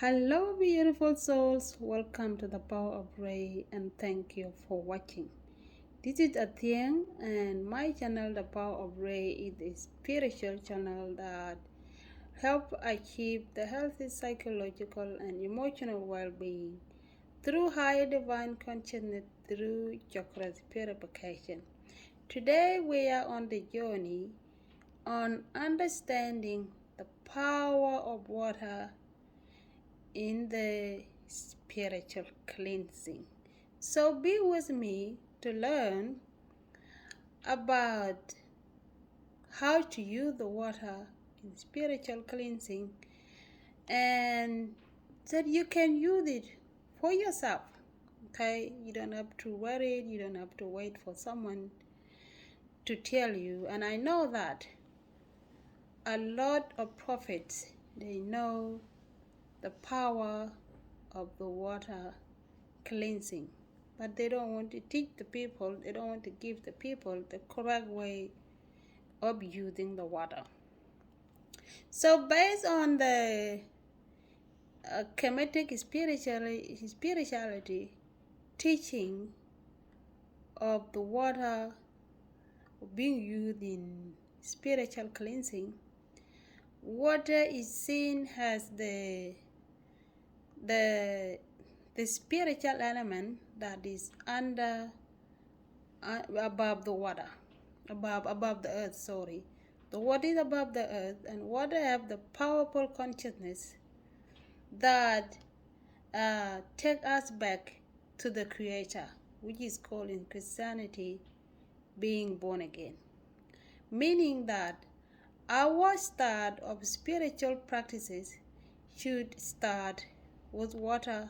Hello, beautiful souls. Welcome to the Power of Ray, and thank you for watching. This is Atieng, and my channel, The Power of Ray, is a spiritual channel that help achieve the healthy psychological and emotional well-being through higher divine consciousness through chakras purification. Today, we are on the journey on understanding the power of water in the spiritual cleansing. So be with me to learn about how to use the water in spiritual cleansing and that you can use it for yourself. Okay, you don't have to worry, you don't have to wait for someone to tell you. And I know that a lot of prophets, they know the power of the water cleansing, but they don't want to teach the people, they don't want to give the people the correct way of using the water. So based on the kemetic spirituality teaching of the water being used in spiritual cleansing, water is seen as the spiritual element that is under above the water, above the earth. Sorry, the water is above the earth, and water have the powerful consciousness that take us back to the Creator, which is called in Christianity being born again, meaning that our start of spiritual practices should start with water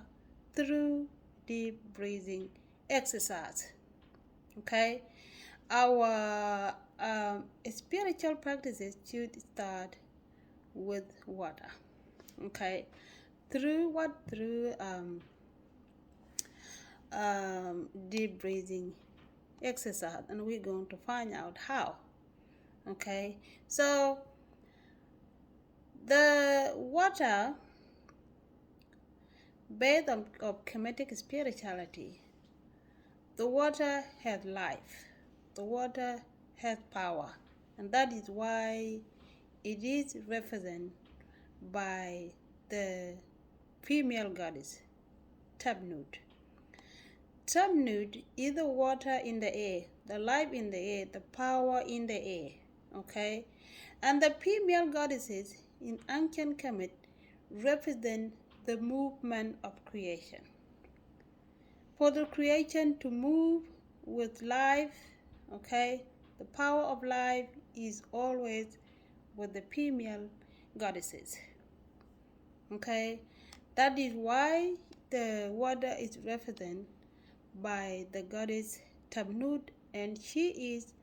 through deep breathing exercise. Okay, our spiritual practices should start with water. Okay, through what? Through deep breathing exercise, and we're going to find out how. Okay, so the water, based on of kemetic spirituality, the water has life, the water has power, and that is why it is represented by the female goddess Tabnut. Tabnut is the water in the air, the life in the air, the power in the air. Okay, and the female goddesses in ancient Kemet represent the movement of creation. For the creation to move with life, okay, the power of life is always with the female goddesses. Okay, that is why the water is represented by the goddess Tabnut, and she is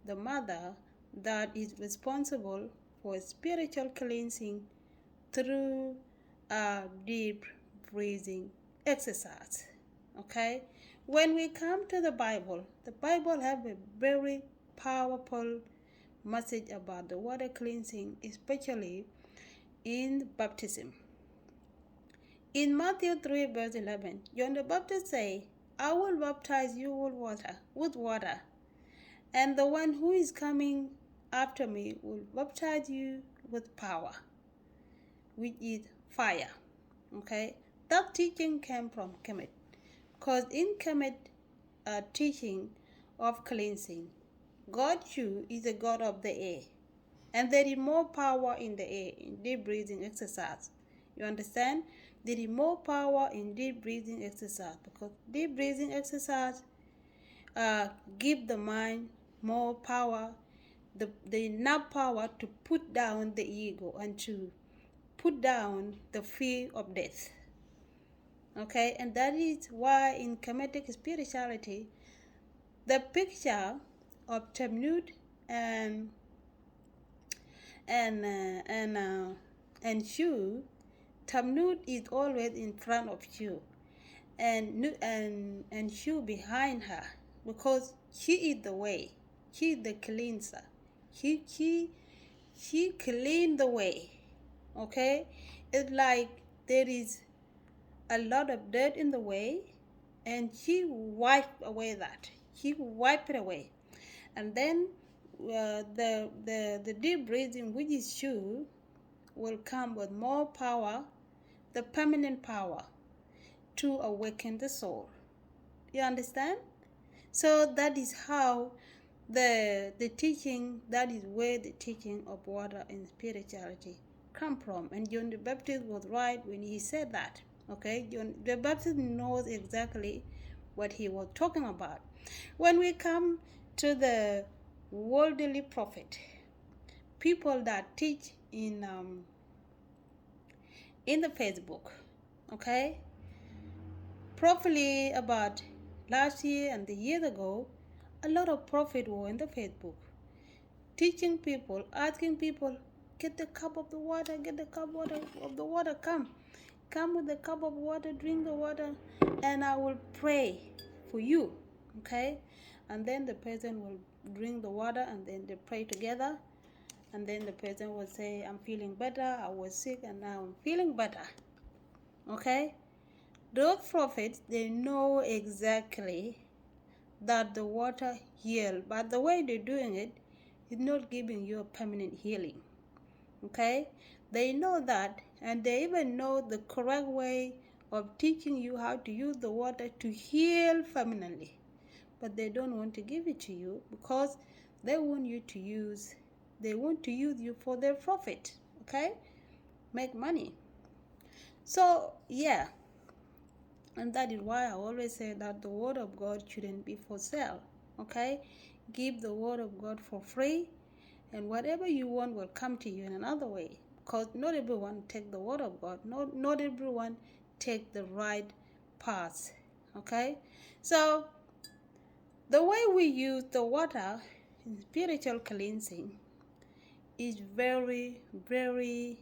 the mother that is responsible for spiritual cleansing through deep breathing exercise. Okay, when we come to the Bible have a very powerful message about the water cleansing, especially in baptism. In Matthew 3 verse 11, John the Baptist say, I will baptize you with water, and the one who is coming after me will baptize you with power, which is fire. Okay, that teaching came from Kemet, because in Kemet teaching of cleansing, God Shu is the God of the air, and there is more power in the air in deep breathing exercise. You understand? There is more power in deep breathing exercise, because deep breathing exercise give the mind more power, the enough power to put down the ego and to put down the fear of death. Okay, and that is why in Kemetic spirituality, the picture of Temnut and and uh, and uh, and Shu, Tamnut is always in front of Shu, and Shu behind her, because she is the way, she is the cleanser, she clean the way. Okay, it's like there is a lot of dirt in the way, and she wiped away that. She wiped it away. And then the deep breathing, which is true, will come with more power, the permanent power, to awaken the soul. You understand? So that is how the teaching, that is where the teaching of water and spirituality come from. And John the Baptist was right when he said that. Okay, John the Baptist knows exactly what he was talking about. When we come to the worldly prophet, people that teach in the Facebook, okay, probably about last year and the year ago, a lot of prophets were in the Facebook teaching people, asking people, get the cup of the water, get the cup of the water, come with the cup of water, drink the water, and I will pray for you, okay? And then the person will drink the water, and then they pray together, and then the person will say, I'm feeling better, I was sick and now I'm feeling better, okay? Those prophets, they know exactly that the water heals, but the way they're doing it is not giving you a permanent healing, okay? They know that, and they even know the correct way of teaching you how to use the water to heal permanently, but they don't want to give it to you because they want to use you for their profit, okay? Make money. So yeah, and that is why I always say that the word of God shouldn't be for sale, okay? Give the word of God for free, and whatever you want will come to you in another way, because not everyone take the word of God. Not everyone take the right path, okay? So the way we use the water in spiritual cleansing is very, very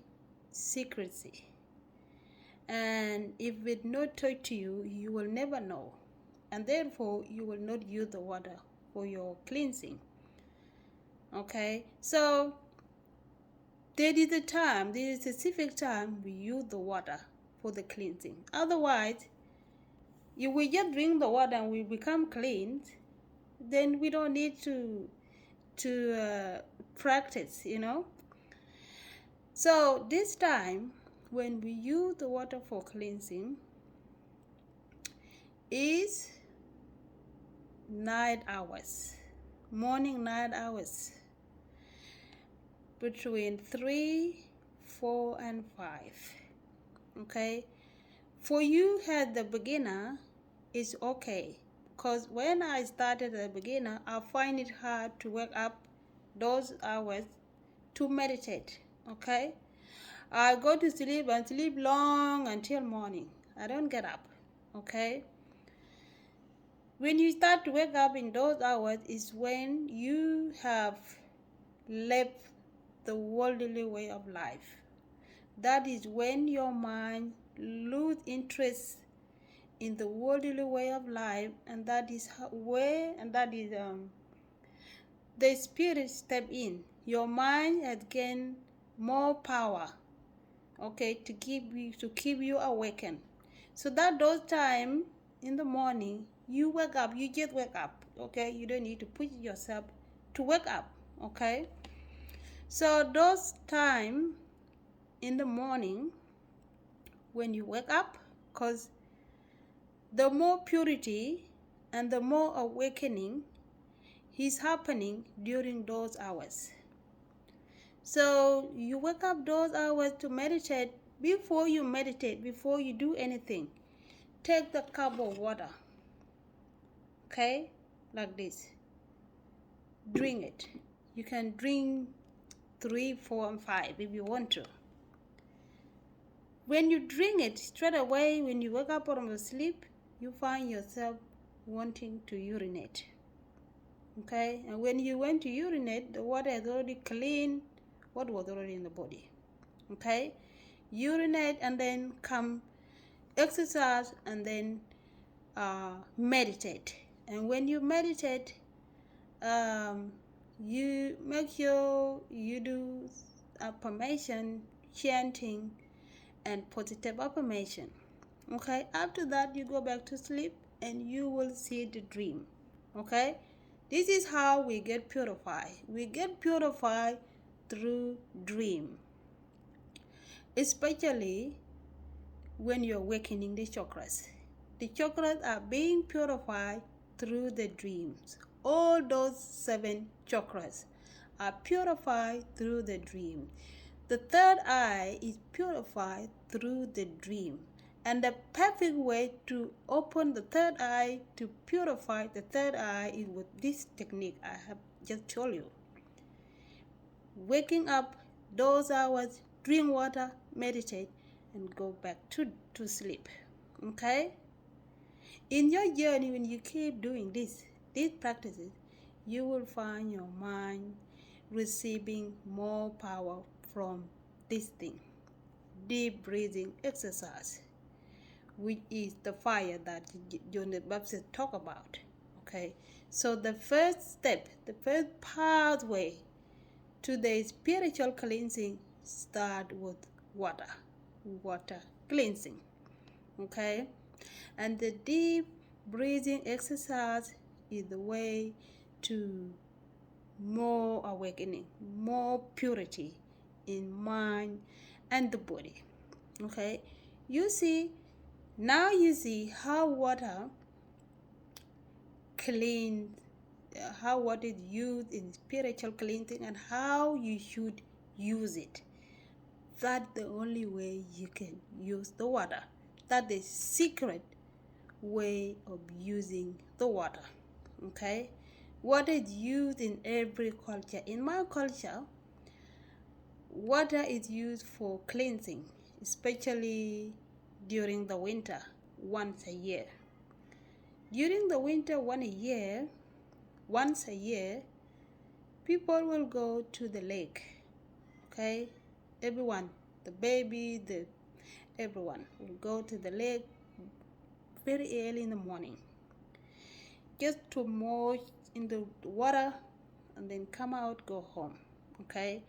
secrecy. And if it not taught to you, you will never know. And therefore, you will not use the water for your cleansing. Okay? So, there is a specific time we use the water for the cleansing. Otherwise, if we just drink the water and we become clean, then we don't need to practice, So, this time, when we use the water for cleansing, is night hours, morning night hours, between 3, 4, and 5. Okay, for you as the beginner, it's okay, because when I started as a beginner, I find it hard to wake up those hours to meditate. Okay, I go to sleep and sleep long until morning. I don't get up. Okay, when you start to wake up in those hours is when you have left the worldly way of life. That is when your mind lose interest in the worldly way of life, and that is the spirit step in. Your mind has gained more power, okay, to keep you awakened. So that those time in the morning, you wake up, you just wake up, okay? You don't need to push yourself to wake up, okay? So those time in the morning when you wake up, because the more purity and the more awakening is happening during those hours. So you wake up those hours to meditate. Before you do anything, take the cup of water, okay, like this. Drink it. You can drink 3, 4, and 5 if you want to. When you drink it, straight away when you wake up from sleep, you find yourself wanting to urinate. Okay, and when you went to urinate, the water has already cleaned what was already in the body. Okay, urinate and then come exercise and then meditate. And when you meditate, you make sure you do affirmation, chanting, and positive affirmation. Okay, after that you go back to sleep and you will see the dream. Okay, this is how we get purified. We get purified through dream, especially when you're awakening the chakras. The chakras are being purified through the dreams. All those 7 chakras are purified through the dream. The third eye is purified through the dream. And the perfect way to open the third eye, to purify the third eye, is with this technique I have just told you. Waking up those hours, drink water, meditate, and go back to sleep. Okay? In your journey, when you keep doing these practices, you will find your mind receiving more power from this thing. Deep breathing exercise, which is the fire that John the Baptist talk about. Okay? So the first step, the first pathway to the spiritual cleansing start with water cleansing. Okay, and the deep breathing exercise is the way to more awakening, more purity in mind and the body. Okay, now you see how water cleans, how water is used in spiritual cleansing and how you should use it. That's the only way you can use the water. That's the secret way of using the water. Okay? Water is used in every culture. In my culture, water is used for cleansing, especially during the winter, once a year. During the winter, once a year, people will go to the lake. Okay? Everyone, the baby, everyone will go to the lake very early in the morning, just to merge in the water and then come out, go home. Okay,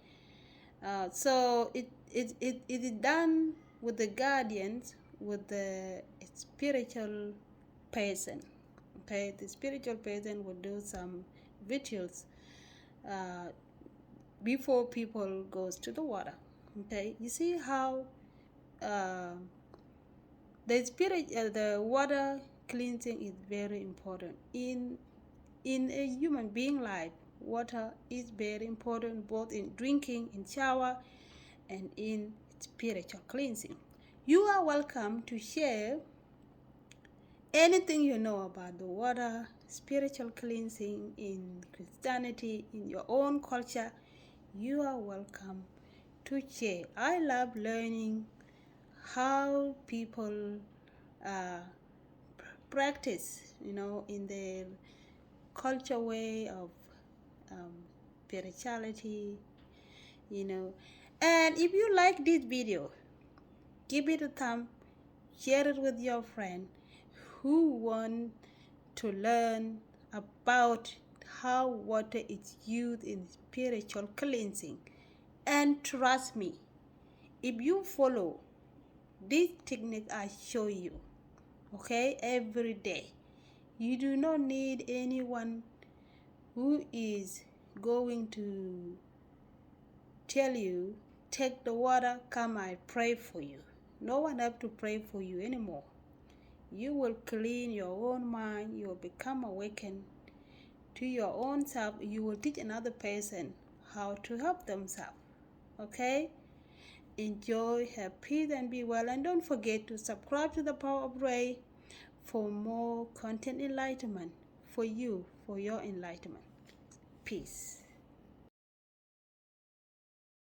so it is done with the guardians, with the spiritual person. Okay, the spiritual person will do some rituals before people goes to the water. Okay, you see how the water cleansing is very important in a human being life. Water is very important both in drinking, in shower, and in spiritual cleansing. You are welcome to share anything you know about the water, spiritual cleansing in Christianity, in your own culture. You are welcome to share. I love learning how people practice, in their culture way of spirituality, And if you like this video, give it a thumb, share it with your friend who want to learn about how water is used in spiritual cleansing. And trust me, if you follow this technique I show you, okay, every day, you do not need anyone who is going to tell you, take the water, come, I pray for you. No one have to pray for you anymore. You will clean your own mind. You will become awakened to your own self. You will teach another person how to help themselves. Okay? Enjoy, have peace, and be well. And don't forget to subscribe to the Power of Ray for more content enlightenment for you, for your enlightenment. Peace.